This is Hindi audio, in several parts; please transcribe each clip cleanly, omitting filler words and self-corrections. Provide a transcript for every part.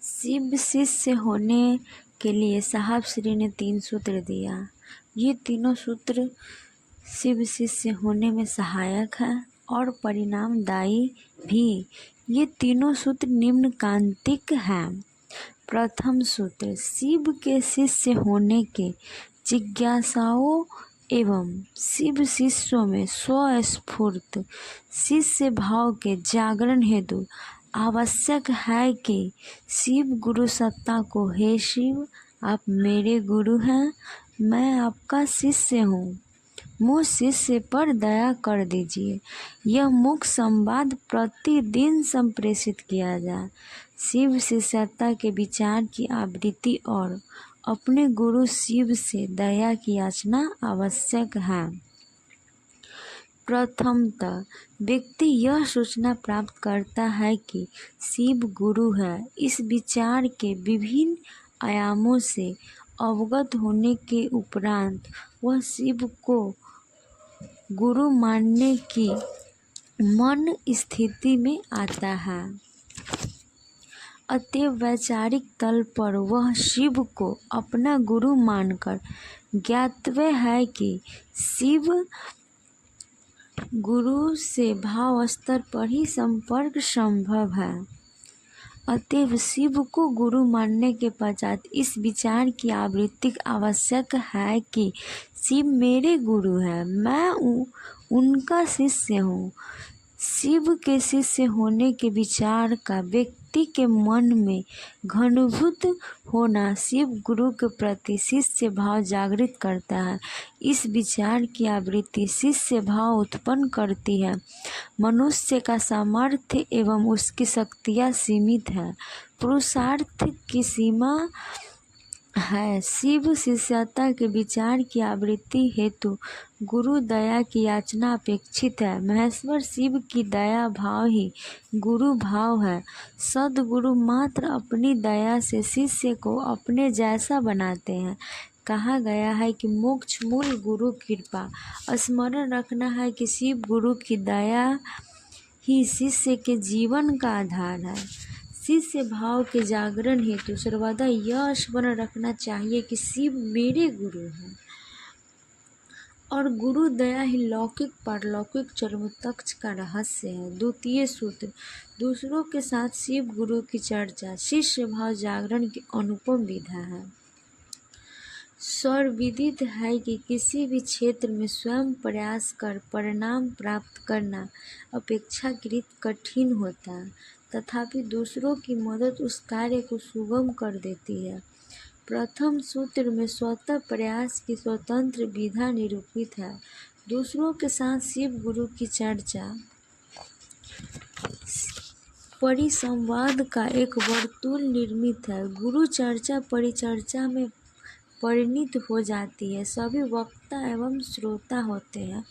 शिव शिष्य होने के लिए साहब श्री ने 3 सूत्र दिया। ये तीनों सूत्र शिव शिष्य होने में सहायक है और परिणामदायी भी। ये तीनों सूत्र निम्नकांतिक हैं। प्रथम सूत्र, शिव के शिष्य होने के जिज्ञासाओं एवं शिव शिष्यों में स्वस्फूर्त शिष्य भाव के जागरण हेतु आवश्यक है कि शिव गुरु सत्ता को, हे शिव आप मेरे गुरु हैं, मैं आपका शिष्य हूँ, मुझ शिष्य पर दया कर दीजिए, यह मुख संवाद प्रतिदिन संप्रेषित किया जाए। शिव शिष्यता के विचार की आवृत्ति और अपने गुरु शिव से दया की याचना आवश्यक है। प्रथमतः व्यक्ति यह सूचना प्राप्त करता है कि शिव गुरु है। इस विचार के विभिन्न आयामों से अवगत होने के उपरांत वह शिव को गुरु मानने की मन स्थिति में आता है। अतएव वैचारिक तल पर वह शिव को अपना गुरु मानकर ज्ञातव्य है कि शिव गुरु से भाव स्तर पर ही संपर्क संभव है। अतएव शिव को गुरु मानने के पश्चात इस विचार की आवृत्ति आवश्यक है कि शिव मेरे गुरु हैं, मैं उनका शिष्य हूँ। शिव के शिष्य होने के विचार का व्यक्ति के मन में घनीभूत होना शिव गुरु के प्रति शिष्य भाव जागृत करता है। इस विचार की आवृत्ति शिष्य भाव उत्पन्न करती है। मनुष्य का सामर्थ्य एवं उसकी शक्तियाँ सीमित है, पुरुषार्थ की सीमा है। शिव शिष्यता के विचार की आवृत्ति हेतु गुरु दया की याचना अपेक्षित है। महेश्वर शिव की दया भाव ही गुरु भाव है। सद्गुरु मात्र अपनी दया से शिष्य को अपने जैसा बनाते हैं। कहा गया है कि मोक्ष मूल गुरु कृपा। स्मरण रखना है कि शिव गुरु की दया ही शिष्य के जीवन का आधार है। शिष्य भाव के जागरण हेतु सर्वदा यह स्मरण रखना चाहिए कि शिव मेरे गुरु हैं और गुरु दया ही लौकिक पारलौकिक चरमोत्कर्ष का रहस्य है। द्वितीय सूत्र, दूसरों के साथ शिव गुरु की चर्चा शिष्य भाव जागरण की अनुपम विधा है। सर्वविदित है कि किसी भी क्षेत्र में स्वयं प्रयास कर परिणाम प्राप्त करना अपेक्षाकृत कठिन होता है, तथापि दूसरों की मदद उस कार्य को सुगम कर देती है। प्रथम सूत्र में स्वतः प्रयास की स्वतंत्र विधा निरूपित है। दूसरों के साथ शिव गुरु की चर्चा परिसंवाद का एक वर्तुल निर्मित है। गुरु चर्चा परिचर्चा में परिणित हो जाती है। सभी वक्ता एवं श्रोता होते हैं।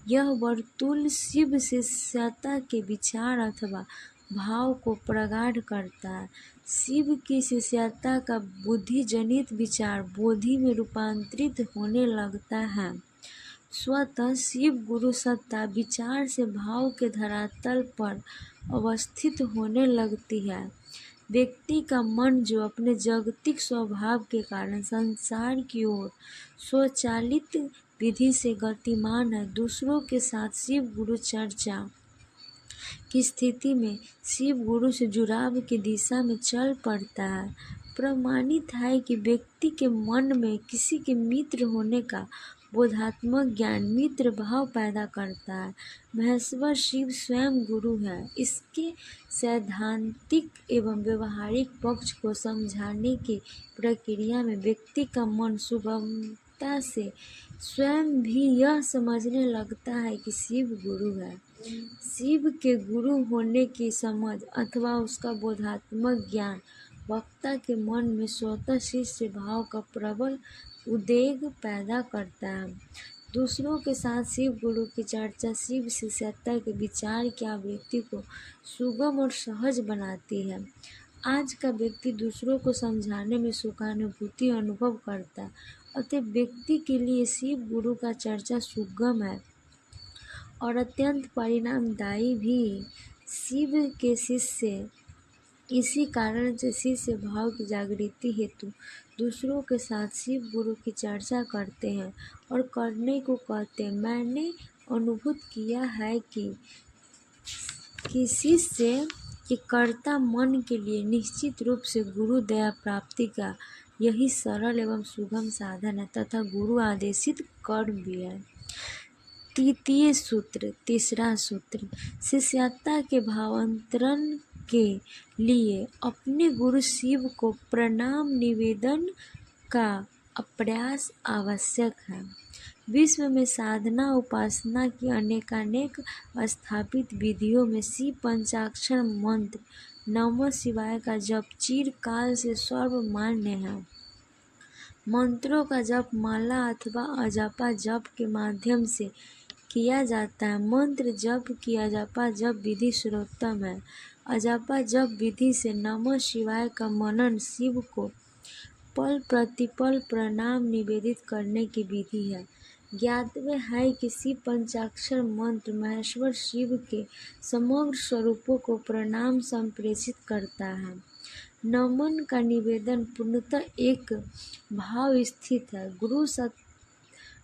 यह वर्तुल शिव शिष्यता के विचार अथवा भाव को प्रगाढ़ करता है। शिव की शिष्यता का बुद्धि जनित विचार बोधि में रूपांतरित होने लगता है। स्वतः शिव गुरु सत्ता विचार से भाव के धरातल पर अवस्थित होने लगती है। व्यक्ति का मन जो अपने जागतिक स्वभाव के कारण संसार की ओर स्वचालित विधि से गतिमान है, दूसरों के साथ शिव गुरु चर्चा की स्थिति में शिव गुरु से जुड़ाव की दिशा में चल पड़ता है। प्रमाणित है कि व्यक्ति के मन में किसी के मित्र होने का बोधात्मक ज्ञान मित्र भाव पैदा करता है। महेश्वर शिव स्वयं गुरु है। इसके सैद्धांतिक एवं व्यवहारिक पक्ष को समझाने की प्रक्रिया में व्यक्ति का मन सुगमता से स्वयं भी यह समझने लगता है कि शिव गुरु है। शिव के गुरु होने की समझ अथवा उसका बोधात्मक ज्ञान वक्ता के मन में स्वतः शिष्य भाव का प्रबल उद्वेग पैदा करता है। दूसरों के साथ शिव गुरु की चर्चा शिव शिष्यता के विचार की आवृत्ति को सुगम और सहज बनाती है। आज का व्यक्ति दूसरों को समझाने में सुखानुभूति अनुभव करता है, अतः व्यक्ति के लिए शिव गुरु का चर्चा सुगम है और अत्यंत परिणामदायी भी। शिव के शिष्य इसी कारण से शिष्य भाव की जागृति हेतु दूसरों के साथ शिव गुरु की चर्चा करते हैं और करने को कहते हैं। मैंने अनुभूत किया है कि शिष्य के कर्ता मन के लिए निश्चित रूप से गुरु दया प्राप्ति का यही सरल एवं सुगम साधन है तथा गुरु आदेशित कर्म भी है। तीसरा सूत्र शिष्यता के भावांतरण के लिए अपने गुरु शिव को प्रणाम निवेदन का अप्रयास आवश्यक है। विश्व में साधना उपासना की अनेकानेक स्थापित विधियों में शिव पंचाक्षर मंत्र नमः शिवाय का जप चिरकाल से सर्वमान्य है। मंत्रों का जप माला अथवा अजपा जप के माध्यम से किया जाता है। मंत्र जप की अजपा जप विधि सर्वोत्तम है। अजपा जप विधि से नमः शिवाय का मनन शिव को पल प्रतिपल प्रणाम निवेदित करने की विधि है। ज्ञातव्य है कि शिव पंचाक्षर मंत्र महेश्वर शिव के समग्र स्वरूपों को प्रणाम संप्रेषित करता है। नमन का निवेदन पूर्णतः एक भाव स्थित है।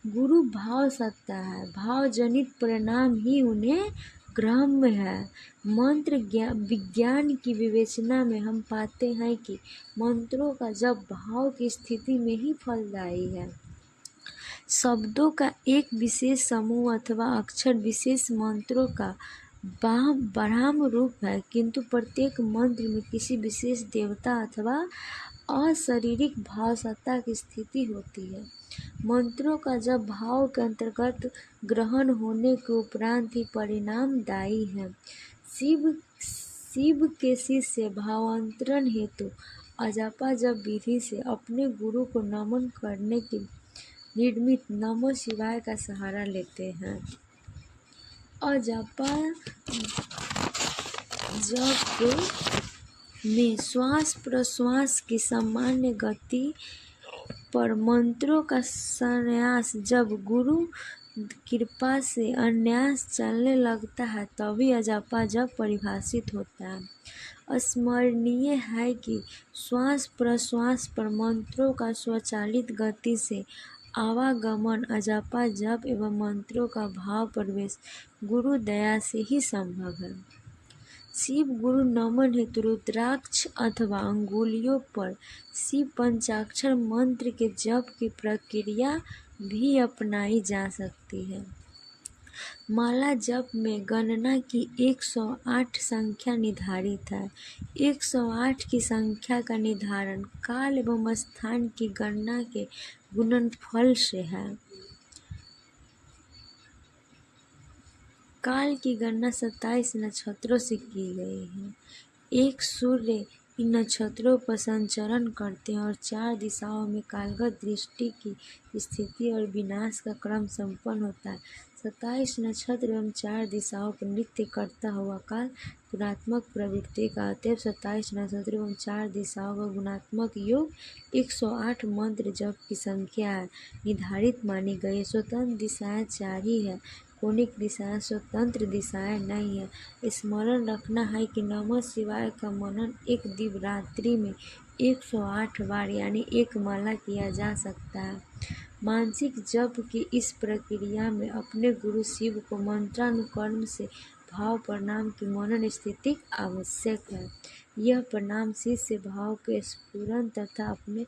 गुरु भाव सत्ता है। भाव जनित परिणाम ही उन्हें ग्राह्य है। मंत्र विज्ञान की विवेचना में हम पाते हैं कि मंत्रों का जप भाव की स्थिति में ही फलदायी है। शब्दों का एक विशेष समूह अथवा अक्षर विशेष मंत्रों का ब्राह्म रूप है, किंतु प्रत्येक मंत्र में किसी विशेष देवता अथवा अशारीरिक भाव सत्ता की स्थिति होती है। मंत्रों का जब भाव के अंतर्गत ग्रहण होने के उपरांत ही परिणामदायी है। शिव के शिष्य भावांतरण हेतु अजपा जप विधि से अपने गुरु को नमन करने के निर्मित नमः शिवाय का सहारा लेते हैं। अजपा जप में श्वास प्रश्वास की सामान्य गति पर मंत्रों का संन्यास जब गुरु कृपा से अन्यास चलने लगता है तभी अजपा जप परिभाषित होता है। स्मरणीय है कि श्वास प्रश्वास पर मंत्रों का स्वचालित गति से आवागमन अजपा जप एवं मंत्रों का भाव प्रवेश गुरु दया से ही संभव है। शिव गुरु नमन हेतु रुद्राक्ष अथवा अंगुलियों पर शिव पंचाक्षर मंत्र के जप की प्रक्रिया भी अपनाई जा सकती है। माला जप में गणना की 108 संख्या निर्धारित है। 108 की संख्या का निर्धारण काल एवं स्थान की गणना के गुणनफल से है। काल की गणना 27 नक्षत्रों से की गई है। एक सूर्य इन नक्षत्रों पर संचरण करते हैं और 4 दिशाओं में कालगत दृष्टि की स्थिति और विनाश का क्रम संपन्न होता है। 27 नक्षत्र एवं 4 दिशाओं पर नृत्य करता हुआ काल गुणात्मक प्रवृत्ति का अतएव 27 नक्षत्र एवं 4 दिशाओं का गुणात्मक योग 108 मंत्र जप की संख्या निर्धारित मानी गई है। स्वतंत्र दिशाएं 4 ही है। कोणिक दिशाएं स्वतंत्र दिशाएं नहीं है। स्मरण रखना है कि नमः शिवाय का मनन एक दिवरात्रि में 108 बार यानी एक माला किया जा सकता है। मानसिक जप की इस प्रक्रिया में अपने गुरु शिव को मंत्रानुकरण से भाव प्रणाम की मनन स्थिति आवश्यक है। यह प्रणाम शिष्य भाव के स्फुरन तथा अपने